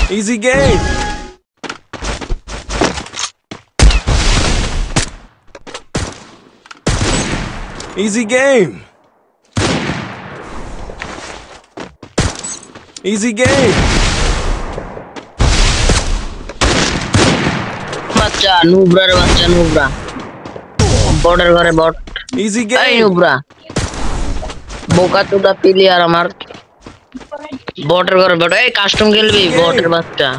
Easy game. Easy game. Easy game. বাচ্চা নুবরা রে বাচ্চা নুবরা বর্ডার ঘরে বট Easy এই game. নুবরা বোকা চোদা প্লেয়ার আমার বটের ঘরে বট এই কাস্টম খেলবি বটের বাচ্চা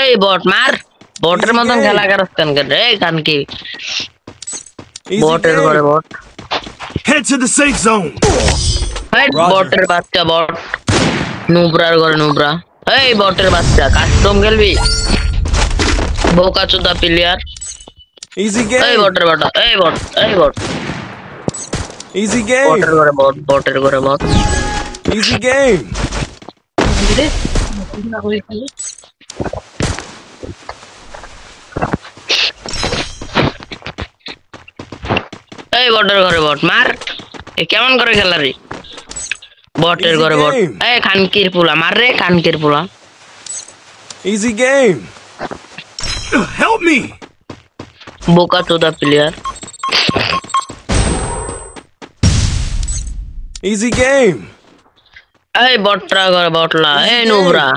এই বট মার বটের মতন খেলা করছ কেন রে এই কান কি Easy বটের ঘরে game. Bot Head to the safe zone. এই Roger. বটের বাচ্চা বট নুবরার ঘরে নুবরা এই বটের বাচ্চা কাস্টম খেলবি বোকা চোদা প্লেয়ার Easy এই game. বটের বাটা এই বট Easy game. বটের ঘরে বট বটের ঘরে বট Easy game. এই বটের ঘরে বট মার এ কেমন করে খেলা রে বটের Easy ঘরে বট game. এই খানকির পোলা মার রে খানকির পোলা Easy game. Help me. বোকা চোদা প্লেয়ার Easy game. এই বটরা ঘরে বটলা Easy এই game. Nubra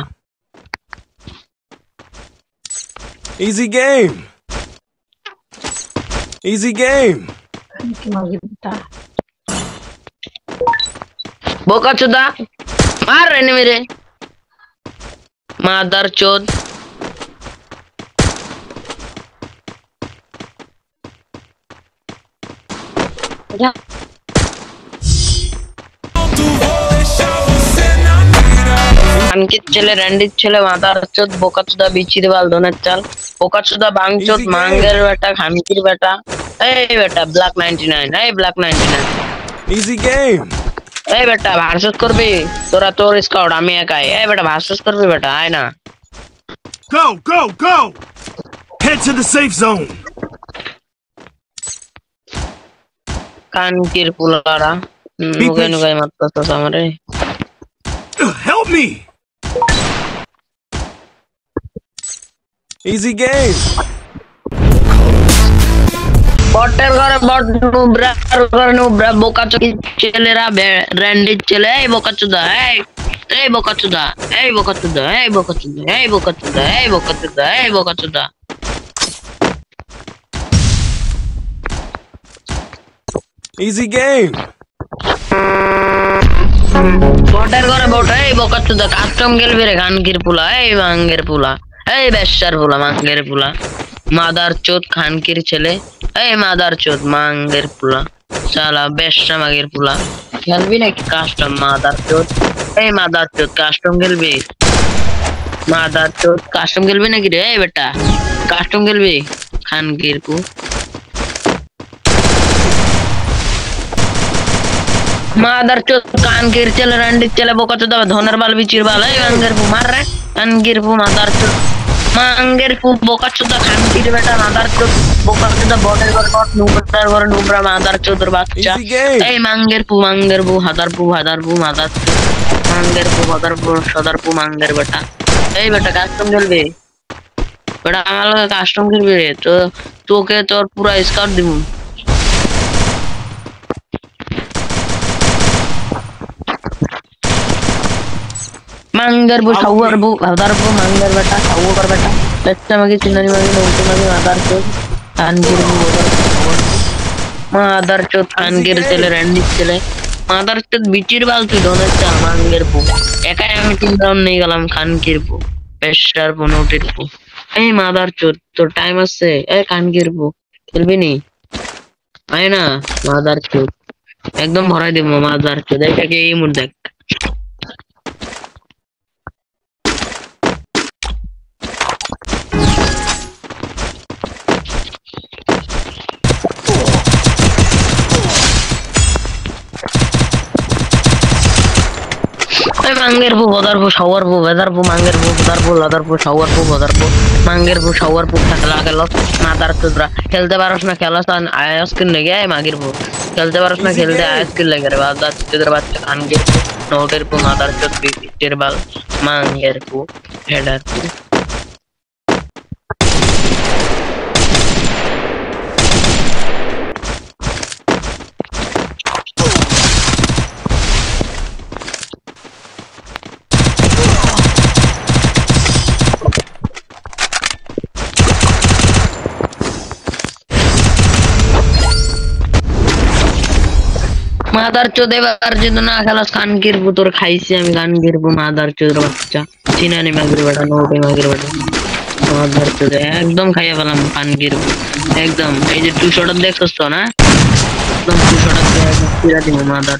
Easy game. Easy game. বোকা চোদা মার এনিমি রে মাদার চোদ খানকির ছেলে র্যান্ডির ছেলে মাদার চোদ বোকা চোদা বিচির বাল ধনের চাল বোকা চোদা বাংচোদ Easy game. মাঙ্গের বেটা খানকির বেটা এই বেটা ব্ল্যাক 99 এই ব্ল্যাক 99 Easy game. এই বেটা ভার্সেস করবি তোরা তোর স্কাউট আমি একাই এই বেটা ভার্সেস করবি বেটা আয় না Go, go, go. Head to the safe zone. কানকির পুলারা নুগাই নুগাই মারতেছস আমারে Help me. Easy game. বটের ঘরে বট নুব্রার ঘরে নুব্রা বোকা ছেলেরা র্যান্ডির ছেলে এই বোকা চোদা এই বোকা চোদা এই বোকা চোদা এই বোকা চোদা এই বোকা চোদা এই বোকা চোদা এই বোকা চোদা Easy game. বটের ঘরে বট এই বোকা চোদা কাস্টম খেলবি রে খানকির পুলা এই মাঙ্গের পুলা এই বেশ্যার পুলা মাঙ্গের পুলা মাদার চোদ খানকির ছেলে এই মাদার চোদ মাঙ্গের পুলা শালা বেশ্যা মাগের পুলা খেলবি নাকি কাস্টম মাদার চোদ এই মাদার চোদ কাস্টম খেলবি মাদার চোদ কাস্টম খেলবি নাকি রে এই বেটা কাস্টম খেলবি খানকির পু মাদার চোদ কানকির ছেলে রান্ডির ছেলে বোকা চোদ ধনের বাল বিচির বাল এই মাঙ্গের পু মার রে কানকির পু মাদার চোদ মাঙ্গের পু বোকা চোদ খানকির বেটা মাদার চোদ বোকা চোদ বটের ঘরে বট নুবরার ঘরে নুবরা মাদার চোদর বাচ্চা Easy game. এই মাঙ্গের পু হাদার পু মাদার চোদ মাঙ্গের পু হাদার পু সদার পু মাঙ্গের বেটা এই বেটা কাস্টম খেলবি বেটা আমার লগে কাস্টম খেলবি রে তো তোকে তোর পুরা স্কাউট দিমু मांगर बो सावर बो हदार बो मांगर बेटा सावर बेटा बच्चा मगे चिन्नानी मगे नोटे मगे आधार चोद कानगिर बो आधार चोद कानगिर चले रैंडी चले आधार चोद बिचिर बाल तु दोनों चा मांगर बो एका আমি তিন রাউন্ড নেই গেলাম কানগির বো পেশার বো নোটের বো এই মাদার চোদ তো টাইম আছে এই কানগির বো খেলবি নি আয় না মাদার চোদ একদম ভরাই দেব মাদার চোদ এটাকে এই মুড দেখ मांगेर बो बदर बो शावर बो वेदर बो मांगेर बो बदर बो लदर बो शावर बो बदर बो मांगेर बो शावर बो खेला गेलो मादार चोदरा खेलते पारस ना खेलास आयस किन लगे मागिर बो खेलते पारस ना खेलते आयस किन लगे रे बादार चोदरा बाच्चा कानगिर নোটের পু মাদার চোদ বিটের বাল মাঙ্গের পু হেডার পু মাদার চোদ এবার যদি না খেলাস কানকির পুতোর খাইছি আমি কানকির পু মাদার চোদের বাচ্চা চিনানি মাগির বেটা নোটে মাগির বেটা মাদার চোদ একদম খাইয়া পেলাম কানকির পু একদম এই যে 200টা দেখছস তো না একদম 200টা একদম পুরা দিব মাদার